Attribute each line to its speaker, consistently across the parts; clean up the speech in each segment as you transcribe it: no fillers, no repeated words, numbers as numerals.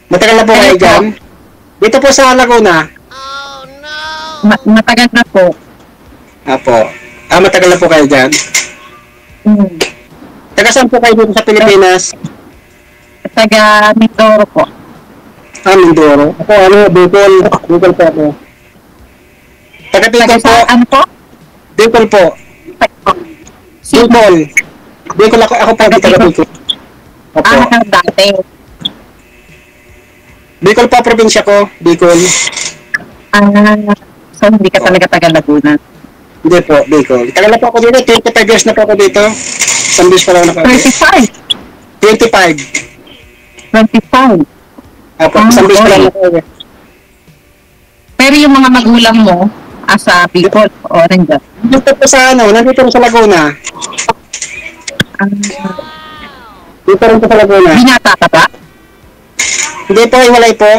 Speaker 1: Matagal na po kayo dyan? Dito po sa Laguna?
Speaker 2: Matagal na po.
Speaker 1: Apo. Matagal na po kayo dyan? Taga saan po kayo dito sa Pilipinas?
Speaker 2: Taga Mindoro po.
Speaker 1: Mindoro. Ako, Bicol. Bicol po ako. Taga Bicol po.
Speaker 2: Ano po?
Speaker 1: Bicol po. Bicol. Bicol ako po. Taga Bicol. Opo.
Speaker 2: Dati.
Speaker 1: Bicol po, probinsya ko. Bicol.
Speaker 2: So hindi ka talaga taga Laguna?
Speaker 1: Hindi po, Bicol. Tagal na po ako dito. 25 years na po ako dito. Isang bis pa lang na po.
Speaker 2: 35?
Speaker 1: 25.
Speaker 2: 25?
Speaker 1: Apo, isang bis pa lang na po.
Speaker 2: Pero yung mga magulang mo, sa Bicol o nandiyan?
Speaker 1: Nandito po sa nandito rin sa Laguna. Dito rin po sa Laguna.
Speaker 2: Binata ka ba?
Speaker 1: Hindi po, iwalay po.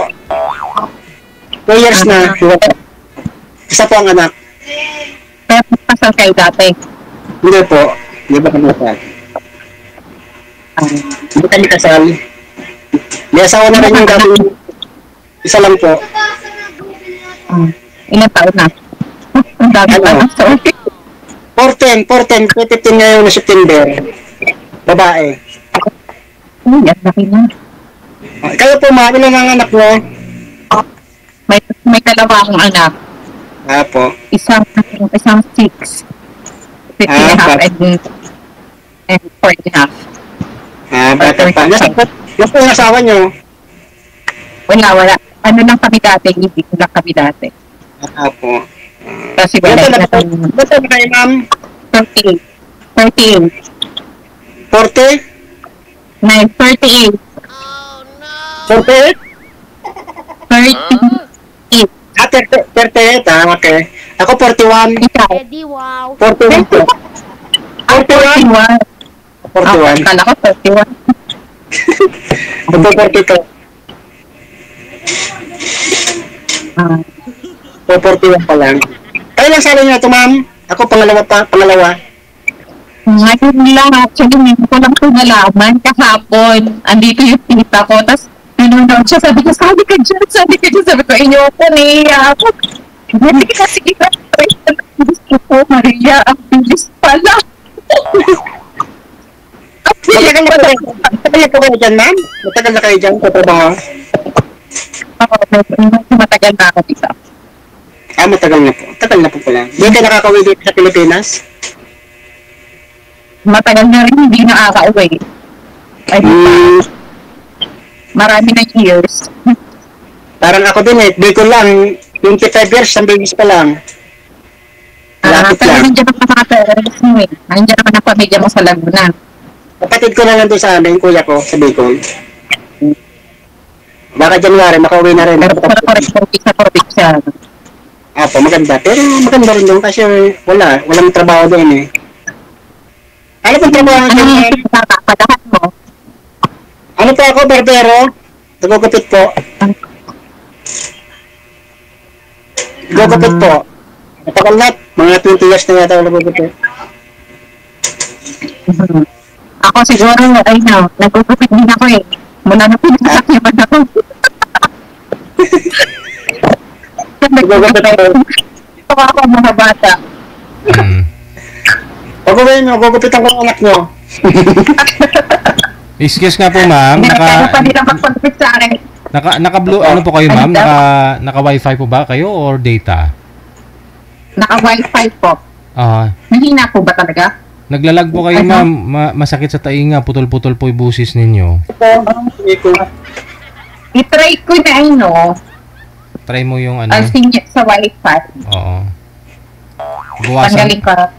Speaker 1: 2 years na. Isa po ang anak.
Speaker 2: Pero pasal kayo dati?
Speaker 1: Hindi po. Hindi ba kami kasal? Hindi kami kasal. May asawa na rin yung dati. Isa lang po.
Speaker 2: Ilang taon na? Ang dami pa na. Sorry.
Speaker 1: 14, 15 ngayon na September. Babae.
Speaker 2: Yan, laki na.
Speaker 1: Kayo po, ilan ang anak mo?
Speaker 2: May dalawa akong anak.
Speaker 1: Po.
Speaker 2: Isang 6. 6 and a half and 4 and a half.
Speaker 1: Bata pa. Yung po yung asawa nyo?
Speaker 2: Wala. Ano lang kami dati, hindi lang kami dati.
Speaker 1: Po.
Speaker 2: Kasi wala na
Speaker 1: Bata na kayo, ma'am?
Speaker 2: 38. 38.
Speaker 1: 40?
Speaker 2: 38.
Speaker 1: 48?
Speaker 2: 38.
Speaker 1: 38, okay. Ako 41.
Speaker 2: Ikaw?
Speaker 1: 41 po. 41? 41.
Speaker 2: Akala ko 31.
Speaker 1: Ako 42. 41 pa lang. Kaya lang sabi niyo ito, ma'am? Ako pangalawa.
Speaker 2: Ngayon lang, actually, hindi ko lang ito nalaman kahapon. Andito yung tita ko, tapos nanonood siya, sabi ka dyan, sabi ko, inyo ko, niya ako. Hindi kasi kita, gusto ko, Maria, ang bilis pala.
Speaker 1: Matagal na po kayo dyan, ma'am? Matagal na kayo dyan, katrabaho?
Speaker 2: Matagal na ako dito.
Speaker 1: Matagal na po. Matagal na po pala. Hindi ka nakakauwi dito sa Pilipinas?
Speaker 2: Matagal na rin hindi nakaka-uwi. Marami na years.
Speaker 1: Parang ako din Bicol lang. 25 years, ang babies pa lang. Lapit
Speaker 2: Pero
Speaker 1: lang.
Speaker 2: nandiyan ang mga parents mo eh. Nandiyan naman ang pamilya mo sa Laguna.
Speaker 1: Kapatid ko na lang doon sa amin, kuya ko, sa Bicol. Baka January, makauwi na rin.
Speaker 2: Pero sa probinsya.
Speaker 1: Maganda. Pero maganda rin doon kasi walang trabaho doon eh. Ano pong trabaho
Speaker 2: Ano
Speaker 1: doon?
Speaker 2: yung pinapapadahan mo?
Speaker 1: Ano po ako, barbero? Nagugupit po. Nagugupit po. Matagal na. Mga 20 years na yata ako nagugupit.
Speaker 2: Ako siguro, nagugupit din ako eh. Mula na pinasakyaman ako.
Speaker 1: Nagugupit ako.
Speaker 2: Ito ako mga bata.
Speaker 1: Magugupitan ko ang anak nyo.
Speaker 3: Excuse nga po, ma'am.
Speaker 2: Kaya pa nila mag-compete sa akin.
Speaker 3: Naka-blue, ano po kayo, ma'am? Naka-wifi po ba kayo or data?
Speaker 2: Naka-wifi po. Mahina po ba talaga?
Speaker 3: Naglalag po kayo, ma'am. Masakit sa tainga. Putol-putol po yung busis ninyo.
Speaker 2: I-try ko na
Speaker 3: Try mo yung ano.
Speaker 2: I'll sing it sa wifi.
Speaker 3: Oo.
Speaker 2: Tanggalin ka.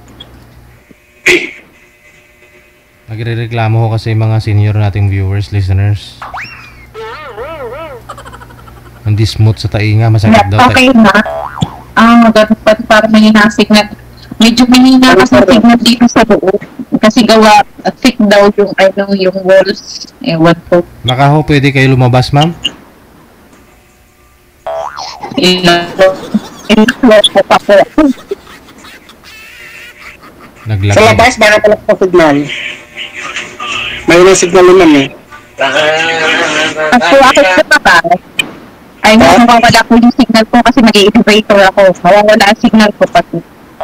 Speaker 3: Nagre-reklamo ko kasi mga senior nating viewers, listeners. Hindi smooth sa tainga, masakit daw.
Speaker 2: Okay na. Ganun pa parang mahina signal. Medyo mahina kasi signal dito sa loob. Kasi gawa, thick daw yung walls. Ewan ko.
Speaker 3: Baka ho, pwede kayo lumabas, ma'am?
Speaker 1: Sa labas, baka pala po signal. May ilang signal naman eh.
Speaker 2: At po ako sa baba, ay mawawala po yung signal ko kasi mag-elevator ako. Mawawala ang signal ko pag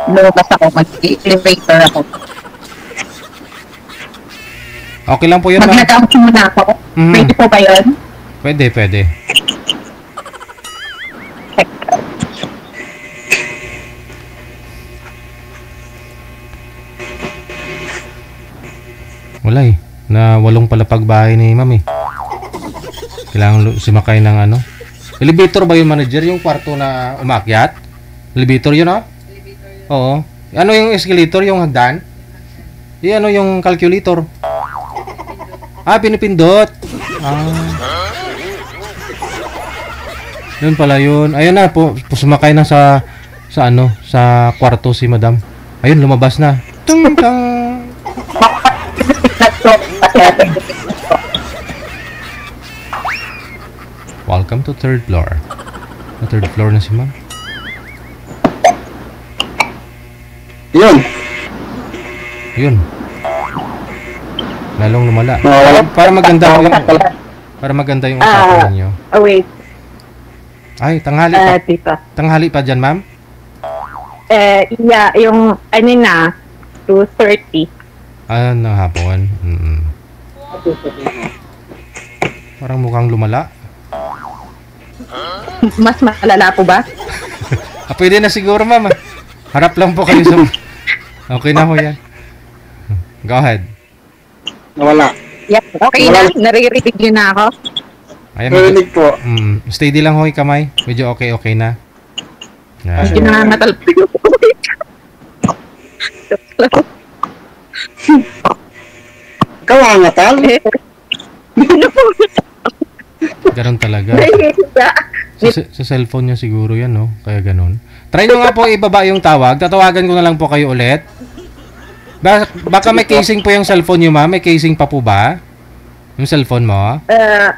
Speaker 2: lumabas ako, mag-elevator ako.
Speaker 3: Okay lang po yun, ma'am.
Speaker 2: Mag-log out muna ako. Pwede po ba yun?
Speaker 3: Pwede, pwede. Wala eh. Na walong palapag bahay ni ma'am eh. Kailangan sumakay ng ano. Elevator ba yung manager? Yung kwarto na umakyat? Elevator yun, oh? Oo. Ano yung escalator? Yung hagdan? Ano yung calculator? Ah, pinipindot. Ah. Yun pala yun. Ayun na po, sumakay na sa ano, sa kwarto si madam. Ayun, lumabas na. Tung tang. Welcome to third floor. Na third floor na si ma'am.
Speaker 1: Yun.
Speaker 3: Yun. Lalong lumala. Para maganda yung usapan ninyo.
Speaker 2: Oh, wait.
Speaker 3: Ay, tanghali pa.
Speaker 2: Tita.
Speaker 3: Tanghali pa dyan, ma'am?
Speaker 2: Yeah, yung, ano na, 2:30.
Speaker 3: Ah, ng hapon. Parang mukhang lumala.
Speaker 2: Mas malala po ba?
Speaker 3: Pwede na siguro, ma'am. Harap lang po kayo sa... Okay na ho yan. Go ahead.
Speaker 1: Nawala.
Speaker 2: Yep, okay na. Naririnig niyo na ako.
Speaker 3: Ayan,
Speaker 1: Narinig po.
Speaker 3: steady lang ho yung kamay. Medyo okay na. Yan.
Speaker 2: Medyo nangangatalpo yung
Speaker 1: Ikaw ang ngatal?
Speaker 2: Ano po?
Speaker 3: Ganun talaga. Sa cellphone niya siguro yan, no? Kaya ganun. Try nyo nga po ibaba yung tawag. Tatawagan ko na lang po kayo ulit. Baka may casing po yung cellphone nyo, ma'am. May casing pa po ba? Yung cellphone mo?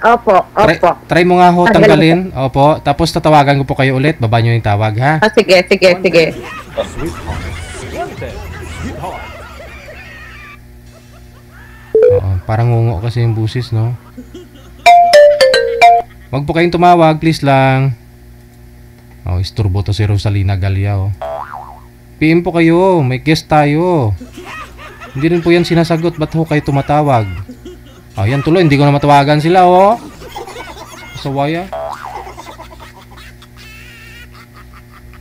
Speaker 2: Opo.
Speaker 3: Try mo nga ho tanggalin. Opo. Tapos tatawagan ko po kayo ulit. Baba nyo yung tawag, ha?
Speaker 2: Sige.
Speaker 3: Oo, parang ngungo kasi yung busis, no? Wag po kayong tumawag, please lang. Oh, isturbo to si Rosalina Galia, oh. PM po kayo, may guest tayo. Hindi rin po yan sinasagot, ba't ho kayo tumatawag? Oh, yan tuloy, hindi ko na matawagan sila, oh. Sawaya.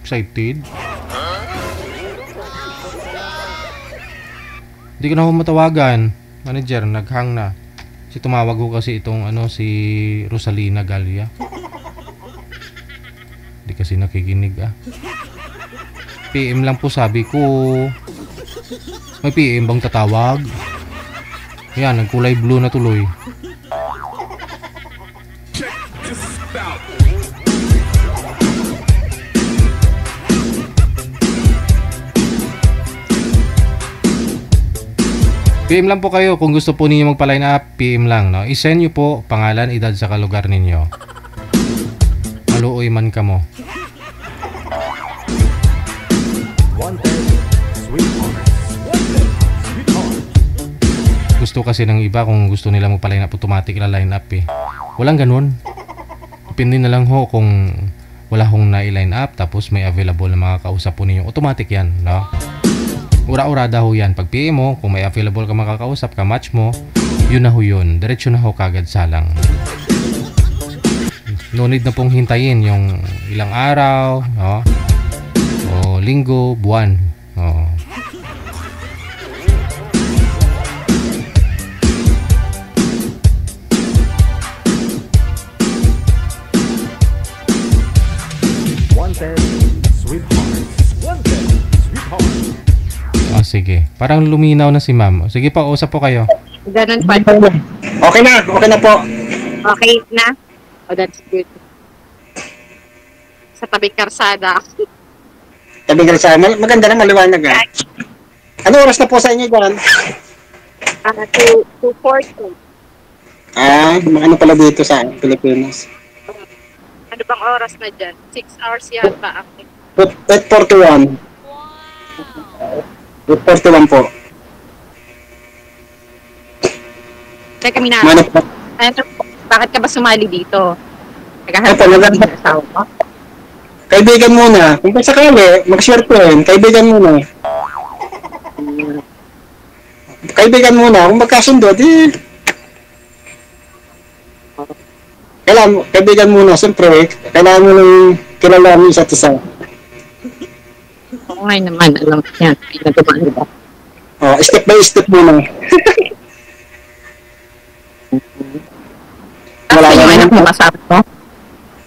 Speaker 3: Excited. Hindi ko na ho matawagan. Manager, naghang na. Si tumawag ko kasi itong ano, si Rosalina Galia. Hindi kasi nakikinig, ah. PM lang po sabi ko. May PM bang tatawag? Yan, nagkulay blue na tuloy. PM lang po kayo kung gusto po ninyo magpa-line up, PM lang, no? I-send nyo po pangalan, edad sa lugar ninyo. Maluoy man ka mo. Gusto kasi ng iba kung gusto nila magpa-line up, automatic na line up eh. Walang ganun. Depende na lang ho kung wala hong na-line up tapos may available na mga kausap po ninyo. Automatic yan, no? Ura-urada ho yan. Pag PM mo, kung may available ka makakausap, ka-match mo, yun na ho yun. Diretso na ho kagad salang. No need na pong hintayin yung ilang araw, no? O linggo, buwan. O. Sige. Parang luminaw na si ma'am. Sige pa, usap po kayo.
Speaker 2: Ganun pa.
Speaker 1: Okay na po.
Speaker 2: Okay na? Oh, that's good. Sa tabi karsada.
Speaker 1: Tabi ka sa maganda na maliwanag ah. Ano oras na po sa inyo dyan?
Speaker 2: 2:40.
Speaker 1: Ano pala dito sa Pilipinas?
Speaker 2: Ano bang oras na dyan? 6 hours yata.
Speaker 1: 8:41. 8:41 po.
Speaker 2: Teka,
Speaker 1: Ano po?
Speaker 2: Ano, bakit ka ba sumali dito? Naghahanap
Speaker 1: Opo,
Speaker 2: ka
Speaker 1: naghahanap.
Speaker 2: ng asawa mo?
Speaker 1: Kaibigan muna. Kung sakali, mag-swertuhin. Kaibigan muna. Kaibigan muna. Kung magkasundo, di... Kaibigan muna. Siyempre, kailangan mo nang kilala mo isa't isa.
Speaker 2: Oo nga naman, alam ko yan. Pinagamaan ba?
Speaker 1: Oh, step by step muna. Wala
Speaker 2: Kasi yung
Speaker 1: naman.
Speaker 2: anak mo kasama mo?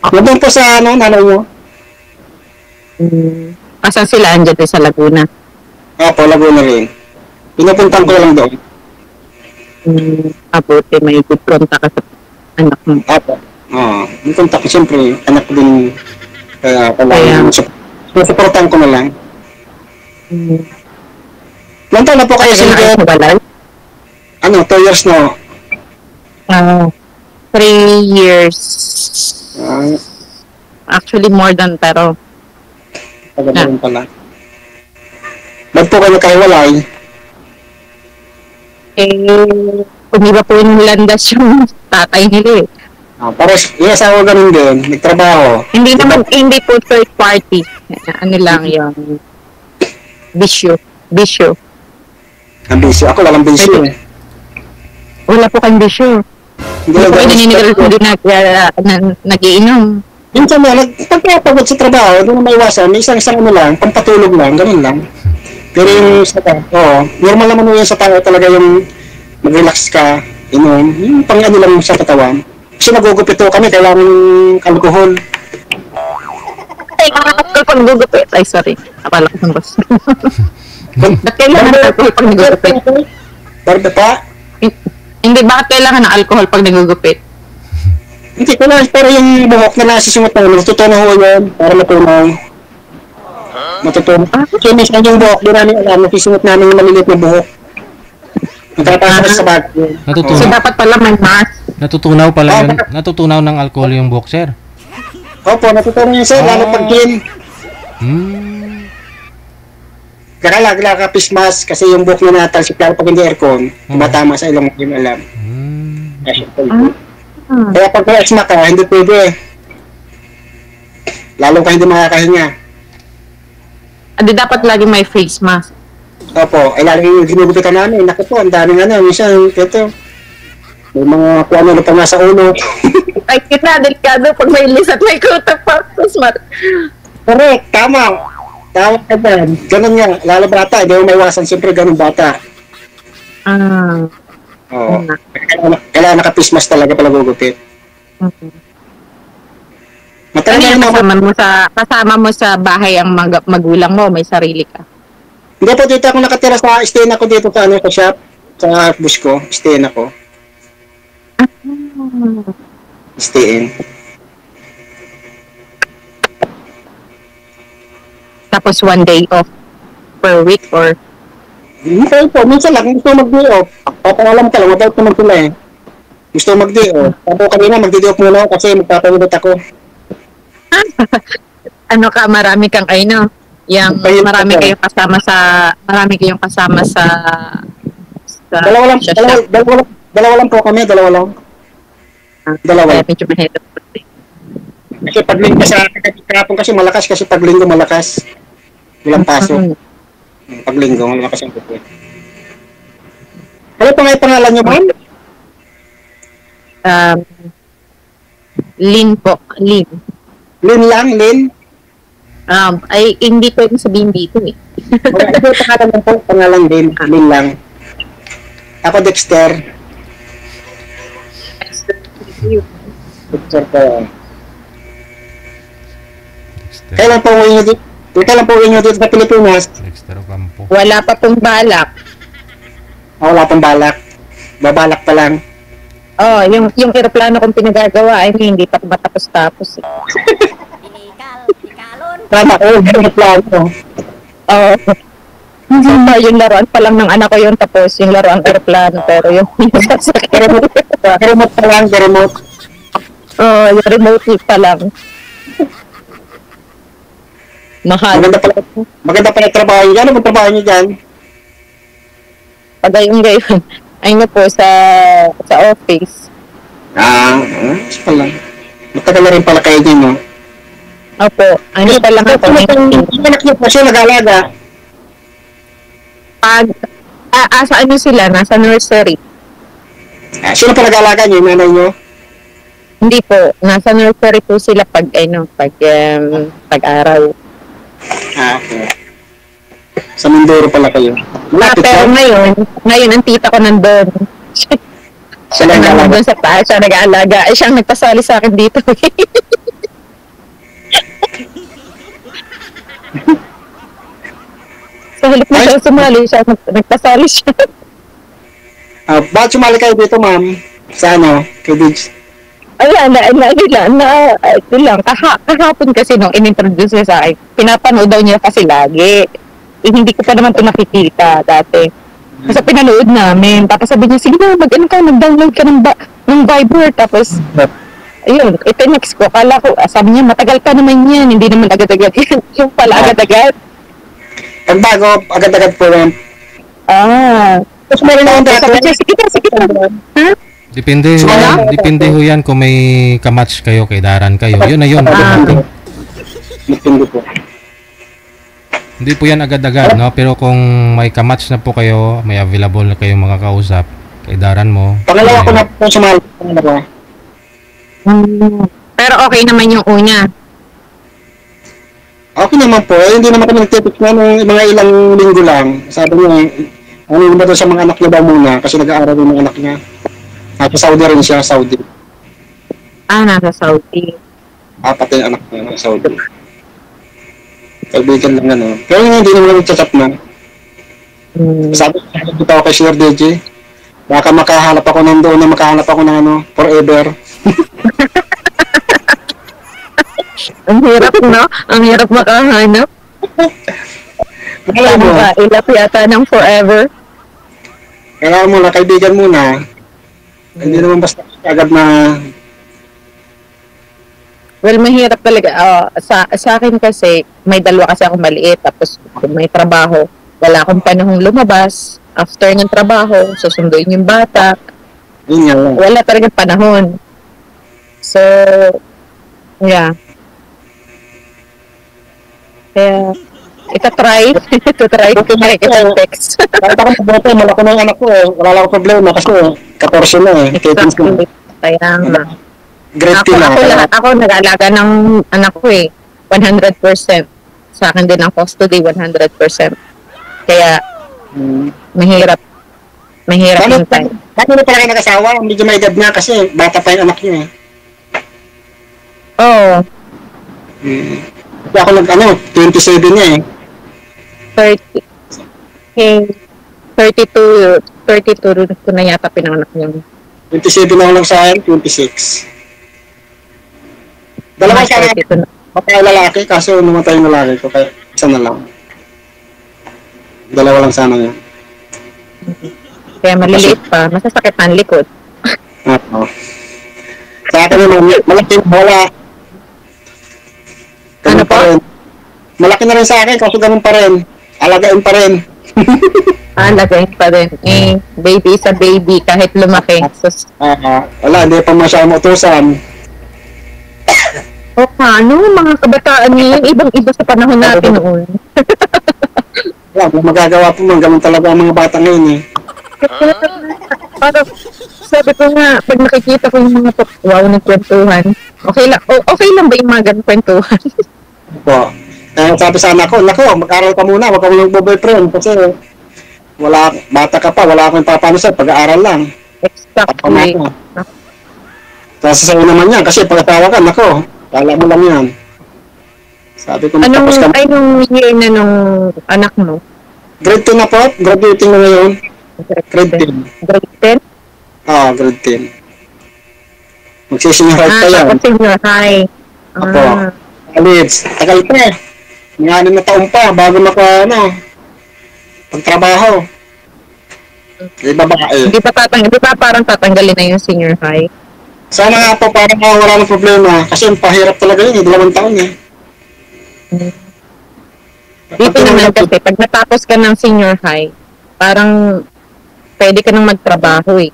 Speaker 1: Nandun po sa nanay mo.
Speaker 2: Asan sila? Andyan din sa Laguna.
Speaker 1: Opo, Laguna rin. Pinupuntan ko lang doon.
Speaker 2: Abuti, may kupronta ka sa anak mo.
Speaker 1: Opo. Oo. Pinupunta ko siyempre. Anak ko din. Kaya kailangan. Susuportan ko na lang. Ilang taon na po kayo
Speaker 2: Kaya
Speaker 1: single?
Speaker 2: sa balay?
Speaker 1: Ano, 2 years na.
Speaker 2: 3 years.
Speaker 1: Ah,
Speaker 2: Actually, more than, pero
Speaker 1: tagal na rin pala. Ba't po kayo nakahiwalay?
Speaker 2: umiba po yung landas yung tatay nila eh.
Speaker 1: Pares, yung asawa ganun din. Nagtrabaho.
Speaker 2: Hindi naman, hindi po third party. Ano lang yung bisyo.
Speaker 1: Ang busy. Ako walang busy.
Speaker 2: Wala po kayong bisyo.
Speaker 1: Hindi
Speaker 2: Hindi
Speaker 1: na
Speaker 2: po naninigal kung di nag-iinom.
Speaker 1: minsan mo, pagkapagod sa trabaho, doon na may iwasan, may isang ano lang, pampatulog lang, ganun lang. Pero yung sa tao, normal naman yung sa tao talaga yung mag-relax ka, inom, yung pang ano lang sa katawan. Kasi nagugupito kami, kailangan yung alcohol.
Speaker 2: Ay, alcohol pag nagugupit. Ay, sorry. Akala ko ng boss. Ba't kailangan ng alcohol pag nagugupit?
Speaker 1: Barbe pa?
Speaker 2: Hindi, bakit kailangan ng alcohol pag nagugupit?
Speaker 1: Hindi ko lang, pero yung buhok na nasisungot na, natutunaw ko yun, para matunaw. Matutunaw. Kasi minsan yung buhok, di namin alam, nasisungot namin yung maliliit na buhok. Nagkapasok sa bag.
Speaker 3: Natutunaw.
Speaker 2: So, dapat pala may mask.
Speaker 3: Natutunaw pala yun. Natutunaw ng alcohol yung boxer.
Speaker 1: Opo, natutunaw yun sir, lalo pag gin. Kaya ka face mask kasi yung buhok na natalsik lalo pag hindi aircon, tumatama sa ilong mo, alam. Kaya pag may asma ka, hindi pwede. Lalo ka hindi makakahinga.
Speaker 2: Adi dapat lagi may face mask.
Speaker 1: Opo, ay lalo yung ginugupitan namin. Naku po, ang daming ano, minsan, ito. May mga kung ano na pa nasa ulo.
Speaker 2: Ay, kita, delikado pag may lis at may kutak pa.
Speaker 1: Correct, tama. Tama ka dyan. Ganun nga, lalo bata, hindi mo maiwasan siyempre ganun bata. Oo. Kailangan naka-pismas talaga pala gugupit.
Speaker 2: Ano yung kasama mo sa bahay ang magulang mo, may sarili ka?
Speaker 1: Hindi po, dito ako nakatira sa stay ako dito sa ano, sa shop, sa bus ko, stay ako. Stay in.
Speaker 2: Tapos 1 day off per week or?
Speaker 1: Hindi po, minsan lang, gusto mag-day off. Papangalam ka lang, mabait naman sila eh. Gusto mag-day off. Ako kanina, mag-day off muna ako kasi magpapagulot ako.
Speaker 2: Ano ka, marami kang marami kayong kasama sa
Speaker 1: Dalawa lang po kami, dalawa lang.
Speaker 2: Kaya medyo mahirap.
Speaker 1: Kasi paglinggo sa kahapon kasi malakas, kasi paglinggo malakas. Walang pasok. Paglinggo, malakas ang buko. Ano pa nga yung pangalan niyo, ma'am?
Speaker 2: Lin po, Lin.
Speaker 1: Lin lang, Lin?
Speaker 2: Ay, hindi pwede sabihin dito eh.
Speaker 1: Ano yung pangalan mo po? Pangalan din, Lin lang. Ako Dexter. Dexter po. Kailan po uwi nyo dito? Kailan po uwi nyo dito sa Pilipinas?
Speaker 3: Dexter Ocampo.
Speaker 2: Wala pa pong balak.
Speaker 1: Wala pang balak. Babalak pa lang.
Speaker 2: Yung eroplano kong pinagagawa ay hindi pa matapos-tapos.
Speaker 1: Tama ko, yung plano.
Speaker 2: So far, yung laruan pa lang ng anak ko yun, tapos yung laruan eroplano, pero yung
Speaker 1: remote pa lang, remote.
Speaker 2: yung remote pa lang. Mahal.
Speaker 1: Maganda pala trabaho niyo. Ano ba trabaho niyo dyan?
Speaker 2: Pagayon gayon. Ay na po sa office.
Speaker 1: Pala. Matagal na rin pala kayo din, no?
Speaker 2: Opo, ano pa lang ako.
Speaker 1: Yung anak niyo po siya nag-alaga.
Speaker 2: Pag, sa ano sila, nasa nursery.
Speaker 1: Sino pa nag-alaga niyo, yung nanay niyo?
Speaker 2: Hindi po, nasa nursery po sila pag, pag-araw.
Speaker 1: Okay. Sa Mindoro pala kayo. Malapit
Speaker 2: Pero ngayon, ang tita ko nandun. Siya na nandun sa taas, siya nag-aalaga. Ay, siyang nagpasali sa akin dito. Sa halip na siya sumali, siya nagpasali siya.
Speaker 1: Bakit sumali kayo dito, ma'am? Sa ano? Kay Diggs?
Speaker 2: Ayan, kahapon kasi nung in-introduce niya sa akin, pinapanood daw niya kasi lagi. Hindi ko pa naman ito nakikita dati. Kasi pinanood namin. Tapos sabi niya, sige na, mag-download ka ng Viber. Tapos, ayun, ito next ko. Kala ko, sabi niya, matagal pa naman yan. Hindi naman agad-agad yan. Yung pala agad-agad.
Speaker 1: Pag bago, agad-agad po yan.
Speaker 2: Tapos meron akong sabi niya, sige na. Ha?
Speaker 3: Depende ho yan kung may kamatch kayo kay Daran kayo. Yun na yun.
Speaker 1: Depende po.
Speaker 3: Hindi po yan agad-agad, no? Pero kung may kamatch na po kayo, may available na kayong mga kausap kay Daran mo.
Speaker 1: Pangalawa ko na po sumali.
Speaker 2: Pero okay naman yung una.
Speaker 1: Okay naman po. Hindi naman kami nagtipik na nung mga ilang linggo lang. Sabi niya, ano ba doon sa mga anak niya ba muna? Kasi nag-aaral yung mga anak niya. At Saudi rin siya, Saudi.
Speaker 2: Nasa Saudi.
Speaker 1: Pati yung anak niya, nasa Saudi. Kaibigan lang ano. Pero hindi naman nagchat na. Sabi ko, dito ako kay Sir DJ. Baka makahanap ako nandoon na makahanap ako ng ano, forever.
Speaker 2: Ang hirap, no? Ang hirap makahanap.
Speaker 1: Alam mo,
Speaker 2: Ilap yata ng forever.
Speaker 1: kailangan mo na, kaibigan muna. Hindi naman basta agad na...
Speaker 2: Well, mahirap talaga. Sa akin kasi, may dalawa kasi ako maliit. Tapos, kung may trabaho, wala akong panahong lumabas. After ng trabaho, susunduin yung bata.
Speaker 1: Yun nga lang.
Speaker 2: Wala talagang panahon. So, yeah. Kaya, itatry ko makikita-text.
Speaker 1: Kahit ako mabuti, malaki na yung anak ko eh. Wala lang akong problema kasi 14 na eh.
Speaker 2: Exactly. Kaya nga.
Speaker 1: Grade 10 na.
Speaker 2: Ako nag-aalaga ng anak ko eh. 100%. Sa akin din ang custody, 100%. Kaya, mahirap. Mahirap yung time.
Speaker 1: Bakit na pala kayo nag-asawa? Medyo may edad na kasi bata pa yung anak niyo eh.
Speaker 2: Oo.
Speaker 1: Kasi ako 27 niya eh.
Speaker 2: 30. Okay. 32 ko na yata pinanganak niya.
Speaker 1: 27 na ako lang sa akin, 26. Dalawa siya na. Patay lalaki, kaso namatay yung lalaki ko, kaya isa na lang. Dalawa lang sana niya.
Speaker 2: Kaya maliliit pa, masasakit ang likod.
Speaker 1: Oo. Sa akin naman, malaki wala.
Speaker 2: Ano pa?
Speaker 1: Malaki na rin sa akin, kaso ganun pa rin. Alagain pa rin.
Speaker 2: Alagain pa rin. Baby sa baby, kahit lumaki.
Speaker 1: Wala, hindi pa masyadong utusan.
Speaker 2: O paano? Mga kabataan niya, ibang-iba sa panahon natin noon.
Speaker 1: Wala, magagawa po man, ganun talaga ang mga bata ngayon eh.
Speaker 2: Parang, sabi ko nga, pag nakikita ko yung mga wow ng kwentuhan, okay lang ba yung mga ganun kwentuhan?
Speaker 1: Po. Sabi sa anak ko, mag-aral ka muna, wag ka muna mag-boyfriend kasi bata ka pa, wala akong papano sa'yo, pag-aaral lang.
Speaker 2: Exactly.
Speaker 1: Tapos sa'yo naman yan, kasi pag-asawa ka, kala mo lang yan. Sabi ko, tapos ka.
Speaker 2: Anong year na nung anak mo?
Speaker 1: Grade 10 na po, graduating na ngayon. Grade 10.
Speaker 2: Grade 10?
Speaker 1: Grade 10. Magsisenior high pa yan.
Speaker 2: Senior high.
Speaker 1: Opo. College. Tagal pa eh. Mga 6 na taon pa bago pagtrabaho. Babae.
Speaker 2: Hindi pa parang tatanggalin na yung senior high.
Speaker 1: Sana nga po parang wala ng problema kasi pahirap talaga yun 2 taon eh.
Speaker 2: Dito naman kasi pag natapos ka ng senior high, parang pwede ka nang magtrabaho eh.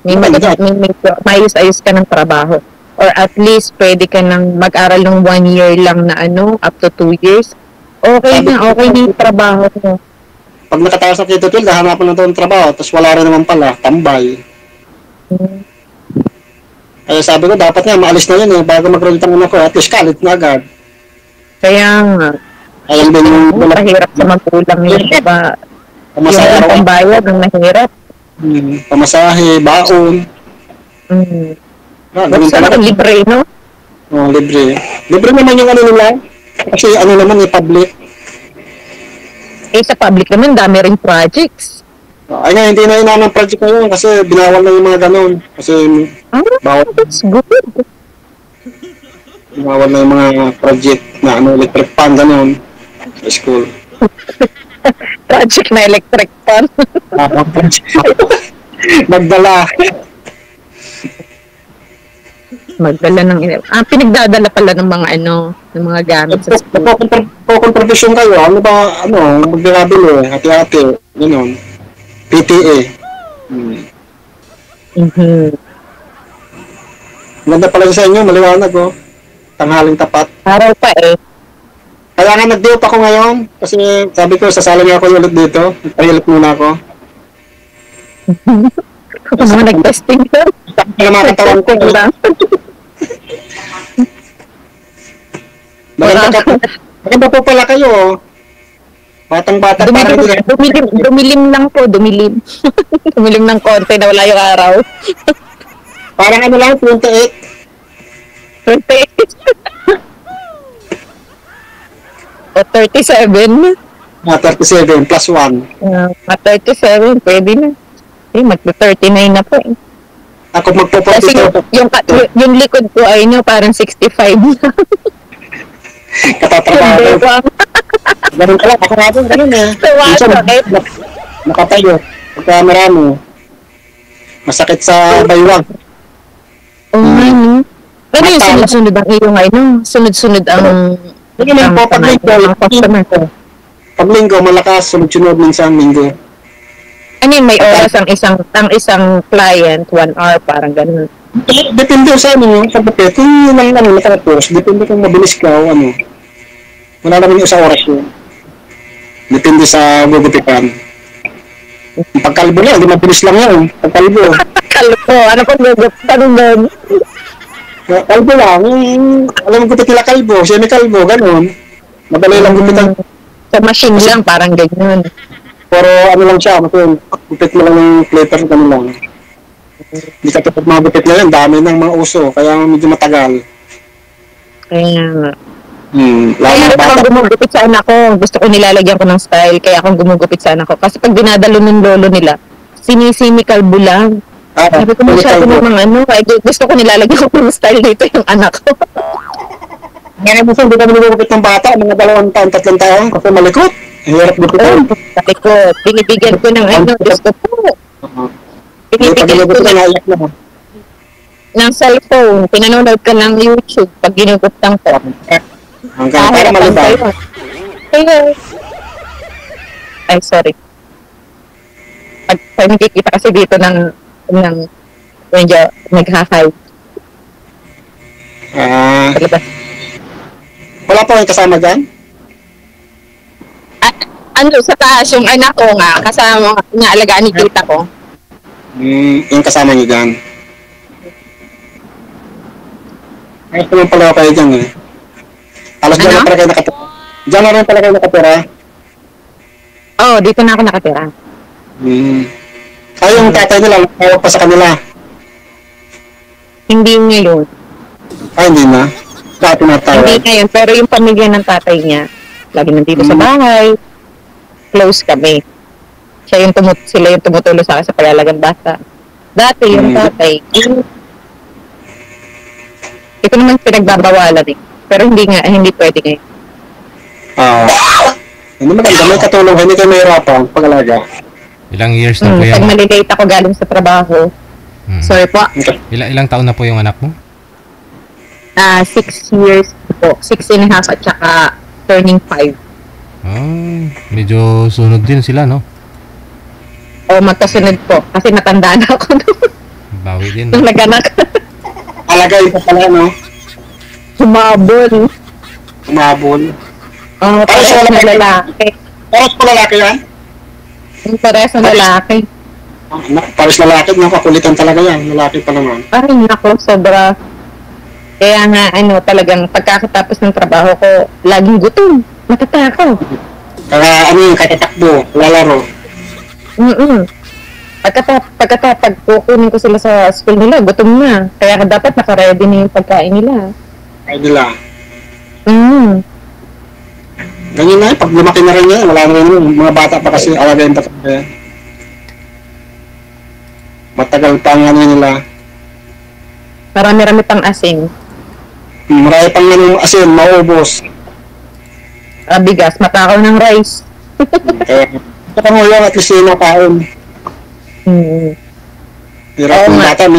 Speaker 1: Maganda.
Speaker 2: may maayos-ayos ka ng trabaho. Or at least, pwede ka nang mag-aral ng 1 year lang na up to 2 years. Okay na yung trabaho mo.
Speaker 1: Pag nakataas na K-12, hahanapan na doon trabaho, tapos wala rin naman pala, tambay. Kaya sabi ko, dapat nga, maalis na yun bago mag-graduate ang anak ko, at least college na agad.
Speaker 2: Kaya nga,
Speaker 1: Ayan din yung
Speaker 2: mahirap sa magulang yun, diba?
Speaker 1: pamasahe,
Speaker 2: Yung pambayad, ang mahirap.
Speaker 1: pamasahe, baon. Ganun
Speaker 2: Basta
Speaker 1: talaga.
Speaker 2: libre, no?
Speaker 1: Oh, libre. Libre naman yung nila. Kasi naman, public.
Speaker 2: Sa public naman, dami rin projects.
Speaker 1: Ay nga, hindi na inanong project na yun kasi binawal na yung mga ganun. Kasi bawal.
Speaker 2: That's good.
Speaker 1: Binawal na yung mga project na electric fan, ganun. Sa school.
Speaker 2: Project na electric fan.
Speaker 1: Magdala.
Speaker 2: Magdala ng pinagdadala pala ng mga ng mga gamit sa school.
Speaker 1: Contribution kayo, magbinabili, hati-hati, ganun. PTA. Ganda pala sa inyo, maliwanag tanghaling tapat.
Speaker 2: Araw pa
Speaker 1: Kaya nga nag-diop ako ngayon, kasi sabi ko, sasali nga ako ulit dito. Nagpahilit muna ako.
Speaker 2: Ako naman nag-testing ka.
Speaker 1: Kaya mga katawan ko. Maganda po pala kayo. Batang-bata parang
Speaker 2: dumilim lang po, dumilim. Dumilim ng konti na wala yung araw.
Speaker 1: parang lang, 28.
Speaker 2: 28. O 37.
Speaker 1: 37 plus 1.
Speaker 2: 37, pwede na. Mag-39 na po
Speaker 1: Ako
Speaker 2: Kasi yung likod ko ay parang 65 na.
Speaker 1: Katatrabaho. Ganun pala, ako nga din, ganun Minsan, nakatayo. Pagka marami. Masakit sa baywag.
Speaker 2: Oo nga, no? Pero yung sunod-sunod ang sunod-sunod ang
Speaker 1: pag linggo, malakas, sunod-sunod minsan linggo.
Speaker 2: May oras ang isang client, 1 hour, parang ganun.
Speaker 1: Depende sa sa bukit. Kung yun lang matapos, depende kung mabilis ka o wala naman yung sa oras yun. Depende sa gugupitan. Pagkalbo lang, hindi mabilis lang yan. Pagkalbo.
Speaker 2: Kalbo, ano pang gugupitan doon?
Speaker 1: Kalbo lang. Alam mo gupit nila kalbo, semi-kalbo, ganun. Madali lang gupitan.
Speaker 2: Sa machine lang, parang ganyan.
Speaker 1: Pero lang siya, gupit mo lang yung clipper, ganun lang. Hindi ka tapos mga gupit na yan, dami ng mga uso, kaya medyo matagal.
Speaker 2: Kaya nga.
Speaker 1: Kaya
Speaker 2: ako gumugupit sa anak ko, gusto ko nilalagyan ko ng style, kaya akong gumugupit sa anak ko. Kasi pag dinadalo ng lolo nila, sinisimi-kalbo lang. Sabi ko masyado ng gusto ko nilalagyan ko ng style dito yung anak ko.
Speaker 1: Ngayon mo hindi kami nilugupit ng bata, mga 2 taon, 3 taon, kasi malikot. Hirap gupitan.
Speaker 2: Malikot. Binibigyan ko ng gusto ko. Binibigyan ko ng cellphone, pinanonood ka ng YouTube pag ginuguptan ko.
Speaker 1: Hanggang para malibang.
Speaker 2: Ay, sorry. Pag nakikita kasi dito ng medyo nag-high.
Speaker 1: Wala po yung kasama dyan?
Speaker 2: Sa taas yung anak ko nga, kasama nga alagaan ni tita ko.
Speaker 1: Yung kasama niyo dyan. Ayos naman pala kayo dyan Alas dyan na pala kayo nakatira. Dyan na rin pala kayo nakatira?
Speaker 2: Oo, dito na ako nakatira.
Speaker 1: Ay, yung tatay nila, tawag pa sa kanila?
Speaker 2: Hindi ngayon.
Speaker 1: Ay, hindi na? Dati natawag?
Speaker 2: Hindi ngayon, pero yung pamilya ng tatay niya, lagi nandito sa bahay, close kami. Sila yung tumutulong sa akin sa pag-alagang bata. Dati yung tatay, hindi ko naman pinagbabawalan pero hindi pwede ngayon.
Speaker 1: Hindi maganda, may katulong, hindi kayo mahirapan pag-alaga.
Speaker 3: Ilang years na po yung...
Speaker 2: Pag malilate ako galing sa trabaho. Sorry po.
Speaker 3: Ilang taon na po yung anak mo?
Speaker 2: 6 years po. 6.5 at saka turning 5.
Speaker 3: Medyo sunod din sila, no?
Speaker 2: O magkasunod po. Kasi matanda na ako doon.
Speaker 3: Bawi din.
Speaker 2: Nung naganak,
Speaker 1: Alagay pa pala, no?
Speaker 2: humabol.
Speaker 1: Umabol.
Speaker 2: Parehas na lalaki.
Speaker 1: Paros pa lalaki yan?
Speaker 2: Parehas na lalaki.
Speaker 1: Paros lalaki, kakulitan talaga yan. Lalaki pa naman.
Speaker 2: Ay, nako, sobra. Kaya nga, talagang pagkakatapos ng trabaho ko, laging gutom. Matatakaw.
Speaker 1: Kaya katatakbo, lalaro.
Speaker 2: Pagkatapag kukunin ko sila sa school nila, gutom na. Kaya dapat naka-ready na yung pagkain nila.
Speaker 1: Ay nila. Ganyan na pag lumaki na rin yan, wala na rin yung mga bata pa kasi alagayin pa talaga yan. Matagal pa ang nila.
Speaker 2: Marami-rami pang asing.
Speaker 1: Marami pang asin, maubos.
Speaker 2: Bigas, matakaw ng rice.
Speaker 1: Kaya mo lang at least yung kaon. Hirap ng bata.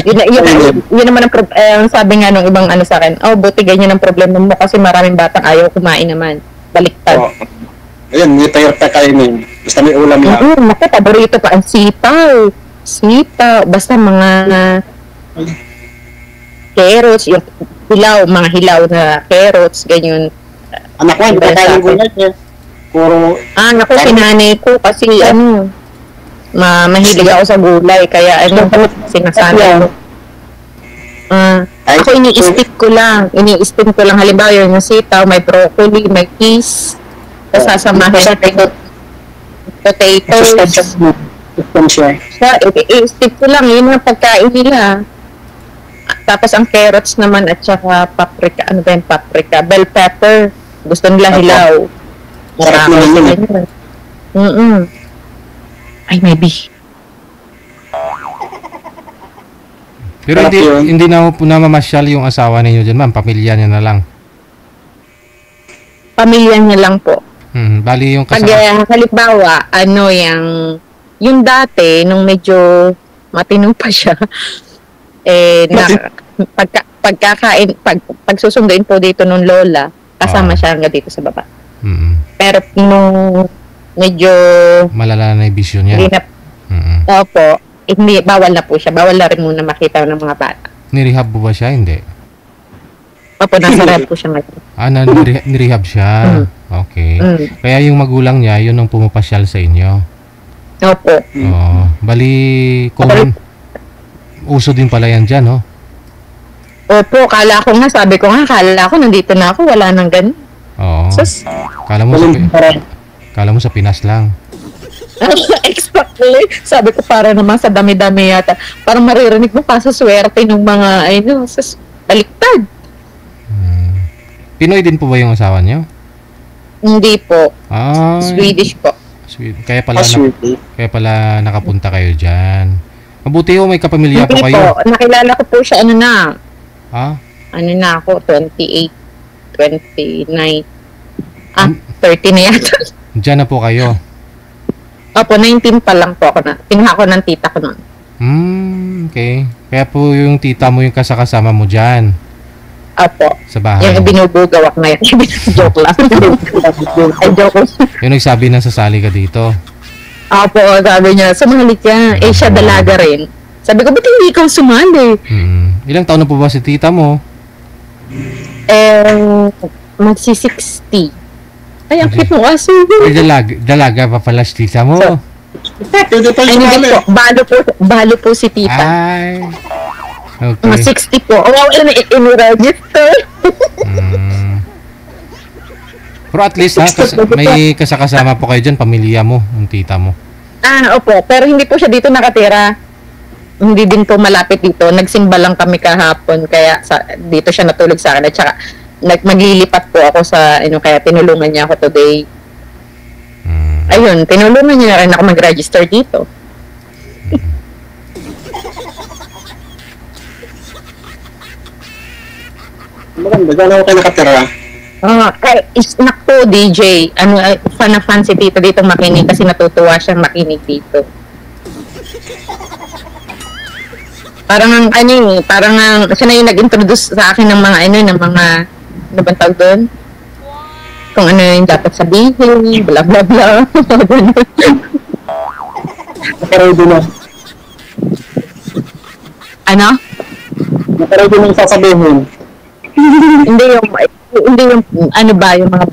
Speaker 2: Yun naman ang sabi nga nung ibang sa akin, buti ganyan ang problema mo kasi maraming batang ayaw kumain naman. Baliktad.
Speaker 1: Ayun, may tayar pa kainin. Basta may ulam lang.
Speaker 2: Naku, paborito pa ang sitaw. Basta mga carrots, yung mga hilaw na carrots, ganyan.
Speaker 1: Anak ko, hindi pa tayo ng gulay. Puro...
Speaker 2: Naku, sinanay ko kasi mahilig ako sa gulay, kaya sinasanay ko. Ako ini-steam ko lang. Halimbawa yung sitaw, may broccoli, may peas. Tapos sasamahin natin potatoes. I-steam ko lang. Yun ang pagkain nila. Tapos ang carrots naman at saka paprika. Ano ba yung paprika? Bell pepper. Gusto nila hilaw.
Speaker 1: Sarap naman
Speaker 2: yun. Ay, maybe.
Speaker 3: Pero hindi na mamasyal yung asawa ninyo dyan, ma'am. Pamilya niya na lang.
Speaker 2: Pamilya niya lang po.
Speaker 3: Bali yung
Speaker 2: kasama. Halimbawa, yung dati, nung medyo matino pa siya, pagsusunduin po dito nung lola, kasama siya hanggang dito sa baba. Pero nung medyo
Speaker 3: malala na yung vision niya.
Speaker 2: Opo, hindi, bawal na po siya. Bawal na rin muna makita ng mga bata.
Speaker 3: Nirehab po ba siya? Hindi.
Speaker 2: Opo, nasa rehab po siya ngayon.
Speaker 3: Nirehab siya. Okay. Kaya yung magulang niya, yun ang pumapasyal sa inyo.
Speaker 2: Opo.
Speaker 3: Bali, uso din pala yan dyan, no?
Speaker 2: Opo, kala ko nandito na ako, wala nang ganun.
Speaker 3: Oo. Kala mo sa Pinas lang.
Speaker 2: Exactly. Sabi ko para naman sa dami-dami yata. Parang maririnig mo pa sa swerte ng mga baliktad.
Speaker 3: Pinoy din po ba yung asawa niyo?
Speaker 2: Hindi po.
Speaker 3: Swedish
Speaker 2: po.
Speaker 3: Kaya pala nakapunta kayo dyan. Mabuti may kapamilya po kayo.
Speaker 2: Hindi po. Nakilala ko po siya
Speaker 3: Ano
Speaker 2: na ako, 28, 29. 30 na yata.
Speaker 3: Diyan na po kayo.
Speaker 2: Opo, 19 pa lang po ako na. Pinuha ko ng tita ko nun.
Speaker 3: Okay. Kaya po yung tita mo yung kasama mo dyan.
Speaker 2: Opo.
Speaker 3: Sa bahay.
Speaker 2: Yung binubugawak na yan. Joke lang. Ay, joke lang.
Speaker 3: Yung nagsabi na sasali ka dito.
Speaker 2: Opo, sabi niya, sumali ka. Siya dalaga rin. Sabi ko, ba't hindi ikaw sumali?
Speaker 3: Ilang taon na po ba si tita mo?
Speaker 2: Magsi-60. Ay, ang cute mo aso.
Speaker 3: Dalaga pa pala si tita mo.
Speaker 2: Balo po si tita.
Speaker 3: Ay. Okay.
Speaker 2: Mga 60 po. Wow, in-register.
Speaker 3: Pero at least may kasama po kayo dyan, pamilya mo, yung tita mo.
Speaker 2: Opo. Pero hindi po siya dito nakatira. Hindi din po malapit dito. Nagsimba lang kami kahapon. Kaya dito siya natulog sa akin. At saka, maglilipat po ako sa, kaya tinulungan niya ako today. Ayun, tinulungan niya na rin ako mag-register dito.
Speaker 1: Maganda, dyan ako kayo nakatira.
Speaker 2: Snack po, DJ. Fan na fan si Tito dito makinig kasi natutuwa siyang makinig dito. Parang siya na yung nag-introduce sa akin ng mga ano bang tawag doon? Kung ano yung dapat sabihin, bla bla bla.
Speaker 1: Pero doon na.
Speaker 2: Ano?
Speaker 1: Nakaready mo yung sasabihin.
Speaker 2: Hindi yung ano ba, yung mga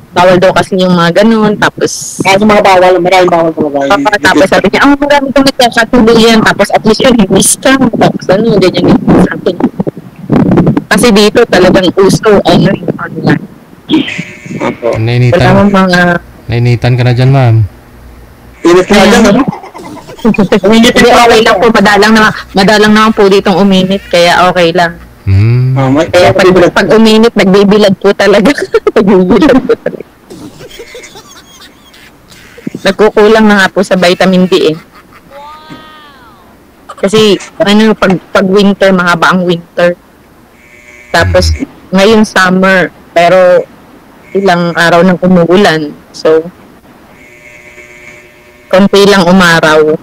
Speaker 2: bawal daw kasi yung mga ganun, tapos
Speaker 1: Kasi mga bawal, maraming bawal talaga.
Speaker 2: tapos sabi niya, marami kong nagkakatuloy yan, tapos at least yun, hindi scam, tapos ano, ganyan yung sabi niya. Kasi dito talagang uso, ano yung online.
Speaker 1: Opo.
Speaker 2: Wala
Speaker 3: Nainitan.
Speaker 2: mong mga,
Speaker 3: Nainitan ka na dyan, ma'am.
Speaker 1: Init na dyan, ano?
Speaker 2: hindi, okay lang po, madalang naman po ditong uminit, kaya okay lang. Kaya pag uminit, nagbibilad po talaga. Nagbibilad po talaga. Nagkukulang na nga po sa vitamin D eh. Kasi, ano, pag winter, mahaba ang winter. Tapos, ngayon summer, pero ilang araw nang umuulan. So, konti lang umaraw.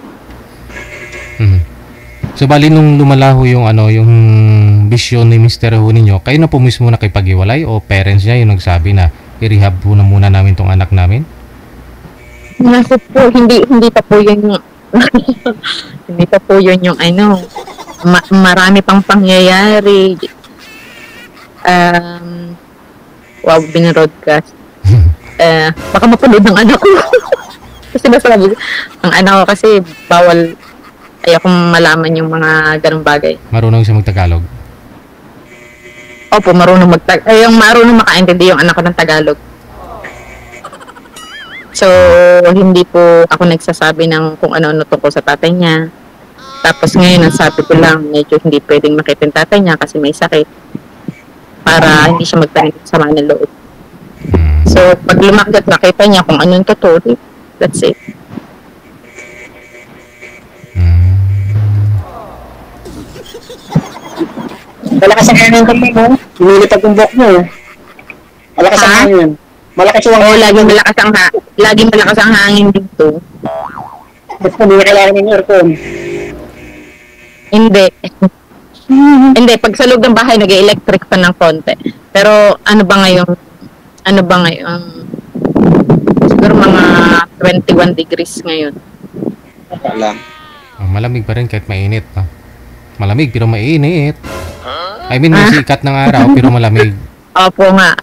Speaker 3: So bali nung lumalaho yung ano, yung bisyon ni Mr. Ho ninyo, kayo na po mismo nakipag-iwalay o parents niya yung nagsabi na i-rehab po na muna namin tong anak namin?
Speaker 2: Naku po, hindi pa po yun yung hindi pa po yun yung ano, marami pang pangyayari. Wow, binroadcast. Baka mapanood ng anak ko. Kasi nasabi, ang anak ko kasi bawal, ayokong malaman yung mga ganung bagay.
Speaker 3: Marunong siya magtagalog?
Speaker 2: Opo, marunong yung marunong makaintindi yung anak ko ng Tagalog. So, hindi po ako nagsasabi ng kung ano-ano tungkol sa tatay niya. Tapos ngayon, ang sabi ko lang, medyo hindi pwedeng makita yung tatay niya kasi may sakit. Para hindi siya magtanim sa sama ng loob. So, pag lumakit, nakita niya kung anong totoo, that's it.
Speaker 1: Malakas ang hangin kami, no? Lumilipad yung buhok mo, eh. Malakas ang hangin. Malakas yung hangin.
Speaker 2: Laging malakas ang hangin dito.
Speaker 1: Basta hindi kailangan ng aircon.
Speaker 2: Hindi. Hindi, pag sa loob ng bahay, nag-electric pa ng konti. Pero ano ba ngayon, siguro mga 21 degrees ngayon.
Speaker 1: Alam.
Speaker 3: Malamig pa rin kahit mainit. No? Malamig pero mainit. I mean, may sikat ng araw pero malamig.
Speaker 2: Opo nga.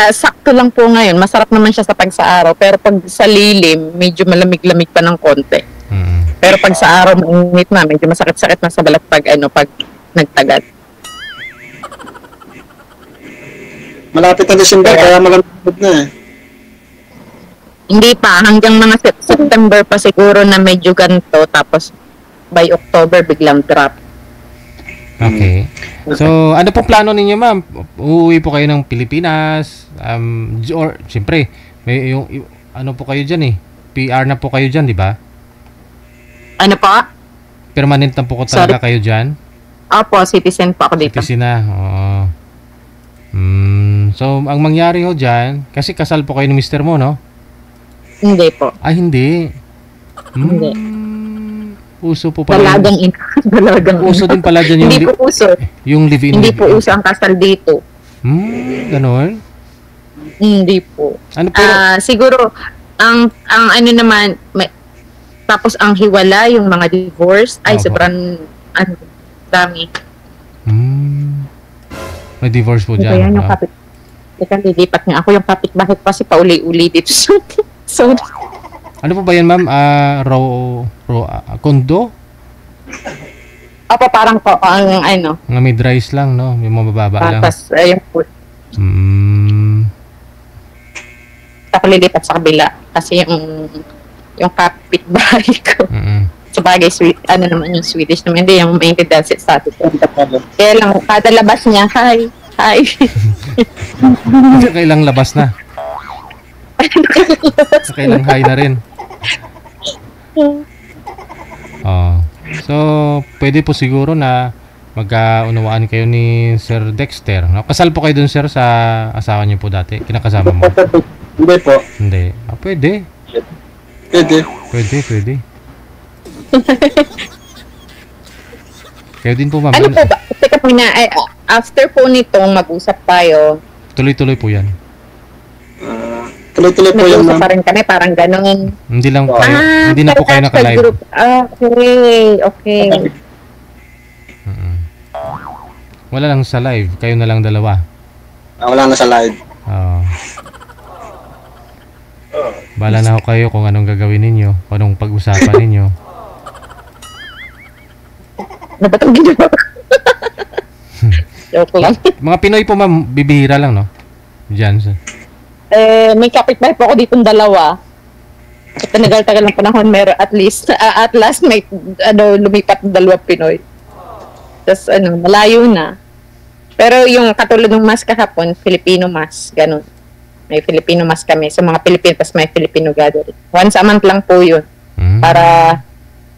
Speaker 2: Sakto lang po ngayon. Masarap naman siya sa pag-sa-araw. Pero pag sa lilim, medyo malamig-lamig pa ng konti. Pero pag sa araw, mainit na. Medyo masakit-sakit na sa balat pag nagtagal.
Speaker 1: Malapit na December, kaya malamig na, eh.
Speaker 2: Hindi pa. Hanggang mga September pa siguro na medyo ganito. Tapos by October, biglang drop.
Speaker 3: Okay. So, ano pong plano ninyo, ma'am? Uuwi po kayo ng Pilipinas? Or, siyempre, may yung ano po kayo dyan eh? PR na po kayo dyan, di ba?
Speaker 2: Ano pa?
Speaker 3: Permanent na po ko talaga kayo dyan?
Speaker 2: Opo, citizen po ako dito.
Speaker 3: Citizen na, oo. So, ang mangyari ho dyan, kasi kasal po kayo ni Mr. Mo, no?
Speaker 2: Hindi po.
Speaker 3: Ay, hindi.
Speaker 2: Hindi.
Speaker 3: Uso po pala.
Speaker 2: Dalagang
Speaker 3: Uso din pala dyan yung
Speaker 2: hindi po uso.
Speaker 3: Yung live-in.
Speaker 2: Hindi po uso ang kasal dito.
Speaker 3: Ganon?
Speaker 2: Hindi po.
Speaker 3: Ano po?
Speaker 2: Siguro, ang ano naman, tapos ang hiwala, yung mga divorce, ay
Speaker 3: Opo.
Speaker 2: sobrang, dami.
Speaker 3: May divorce po dyan.
Speaker 2: Kaya yung teka, lilipat nga ako yung kapitbahay kasi pauli-uli dito. So,
Speaker 3: ano po ba yan, ma'am? Condo?
Speaker 2: Opo, parang po, ang ano.
Speaker 3: Nga mid-rise lang, no? May mabababa lang.
Speaker 2: Tapos, ayun po. Ako lilipat sa kabila. Kasi yung kapitbahay ko. Sabagay, ano naman yung Swedish naman. Hindi, yung maintindihan sa atin. Kaya lang, kada labas niya, hi.
Speaker 3: Kailang labas na. Kailang hi na rin. So, pwede po siguro na magkaunawaan kayo ni Sir Dexter. No? Kasal po kayo dun, sir, sa asawa niyo po dati? Kinakasama mo?
Speaker 1: Hindi po.
Speaker 3: Hindi. Pwede. Pwede. Kayo din po, ma'am.
Speaker 2: Ano po ba? Teka po na, after po nitong mag-usap tayo,
Speaker 3: tuloy-tuloy po yan.
Speaker 1: Tuloy-tuloy po yung
Speaker 2: nag-usap pa rin kami, parang ganun.
Speaker 3: Hindi lang po kayo, hindi na po kayo naka-live.
Speaker 2: Okay.
Speaker 3: Wala lang sa live. Kayo na lang dalawa.
Speaker 1: Wala na sa live.
Speaker 3: Oo. Bala na ako kayo kung anong gagawin ninyo. Kung anong pag-usapan ninyo.
Speaker 2: Ano ba itong ginawa ko? Joke lang.
Speaker 3: Mga Pinoy po ma'am, bibihira lang, no? Diyan.
Speaker 2: May kapitbahay po ako ditong dalawa. At tagal-tagal ng panahon, meron at least, at last may lumipat ng 2 Pinoy. Tapos malayo na. Pero yung katulad ng mas kahapon, Filipino mas, ganun. May Filipino mas kami sa mga Pilipino, tapos may Filipino gathering. Once a month lang po yun. Para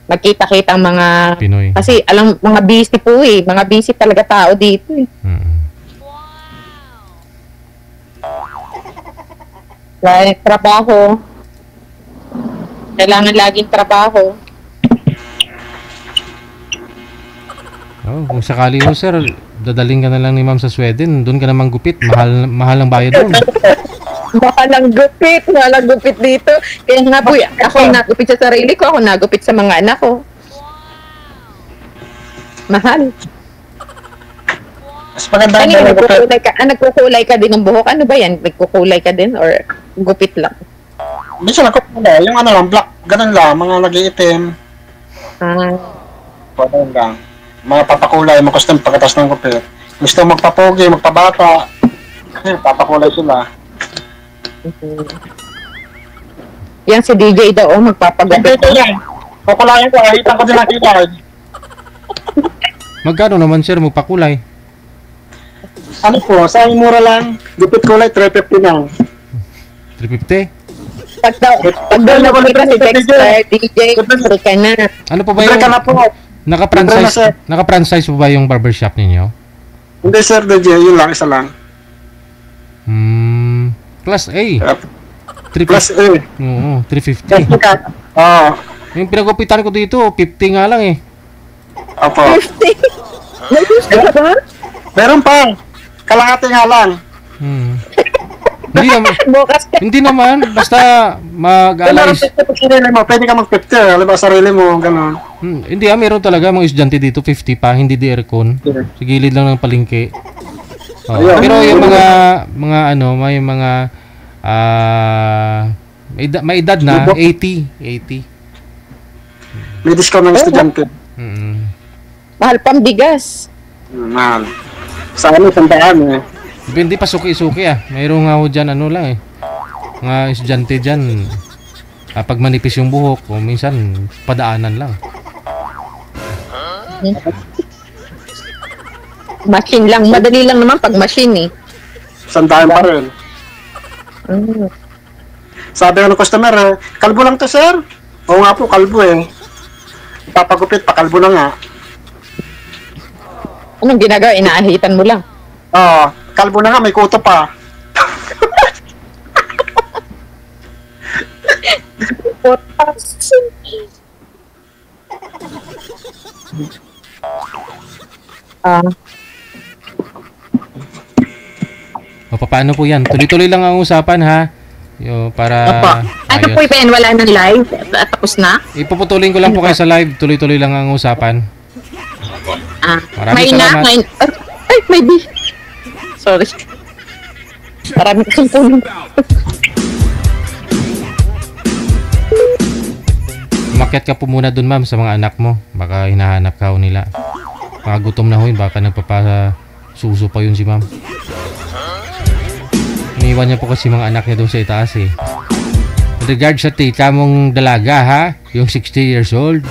Speaker 2: magkita-kita ang mga
Speaker 3: Pinoy.
Speaker 2: Kasi alam, mga busy po mga busy talaga tao dito Dahil trabaho. Kailangan laging trabaho.
Speaker 3: Oh, kung sakali ho sir, dadaling ka na lang ni ma'am sa Sweden, doon ka naman gupit, mahal ang bayad doon.
Speaker 2: Mahal ang gupit dito. Kaya nga po, ako nagupit sa sarili ko, ako nagupit sa mga anak ko. Mahal.
Speaker 1: Mas maganda
Speaker 2: Kanina, nagkukulay ka din ng buhok. Ano ba yan? Nagkukulay ka din or gupit lang?
Speaker 1: Minsan ako pala, yung lang, black, ganun lang, mga nag-iitim. Ganun lang. Mga papakulay, mga custom pagkatas ng gupit. Gusto magpapogi, magpabata. Papakulay sila.
Speaker 2: Yan si DJ daw, magpapagupit.
Speaker 1: Ito yan. Kukulayan ko, ahita ko din ang kilay.
Speaker 3: Magkano naman sir mo pakulay?
Speaker 1: Ano po, sa mura lang, gupit kulay, 350 lang.
Speaker 3: 350?
Speaker 2: Pag daw nagupit ka si Dexter, DJ, free ka na.
Speaker 3: Ano po ba
Speaker 1: Libre
Speaker 3: yung
Speaker 1: ka na po.
Speaker 3: naka-franchise po ba yung barbershop ninyo?
Speaker 1: Hindi sir, DJ, yun lang, isa lang.
Speaker 3: Class A.
Speaker 1: Plus
Speaker 3: 350.
Speaker 1: A.
Speaker 3: Oo, 350.
Speaker 1: Oo.
Speaker 3: Yung pinagupitan ko dito, 50 nga lang eh.
Speaker 1: Opo.
Speaker 2: 50? May gusto ka ba?
Speaker 1: Meron pa. Kalahati nga lang.
Speaker 3: Hindi naman.
Speaker 2: Bukas ka.
Speaker 3: Hindi naman. Basta mag-alayos.
Speaker 1: Sarili mo, pwede ka mag-50. Alam ba, sarili mo, gano'n.
Speaker 3: Hindi meron talaga mga estudyante dito, 50 pa, hindi di aircon. Sa gilid lang ng palengke. Pero yung mga ano, may mga may edad na, 80.
Speaker 1: May discount ng estudyante.
Speaker 2: Mahal pang bigas.
Speaker 1: Mahal. Sa ano, sandaan eh.
Speaker 3: Hindi pa suki-suki Mayroon nga ho dyan, ano lang eh. Mga estudyante dyan, pag manipis yung buhok, o minsan, padaanan lang.
Speaker 2: Machine lang. Madali lang naman pag machine eh.
Speaker 1: Sandaan pa rin. Sabi ng customer, kalbo lang to sir? Oo nga po, kalbo eh. Papagupit, pakalbo na nga.
Speaker 2: Anong ginagawa? Inaahitan mo lang.
Speaker 1: Oo, kalbo na nga, may kuto pa.
Speaker 2: Potas.
Speaker 3: Paano po yan? Tuloy-tuloy lang ang usapan ha. Para
Speaker 2: Ano po yan? Wala nang live? Tapos na?
Speaker 3: Ipuputulin ko lang po kayo sa live. Tuloy-tuloy lang ang usapan. Maraming salamat.
Speaker 2: Ay, may di. Sorry. Marami kasing puno.
Speaker 3: Umakyat ka po muna dun ma'am sa mga anak mo. Baka hinahanap ka ho nila. Baka gutom na ho yun. Baka nagpapasuso pa yun si ma'am. Iniwan niya po kasi mga anak niya doon sa itaas eh. With regard sa tita mong dalaga ha, yung 60 years old.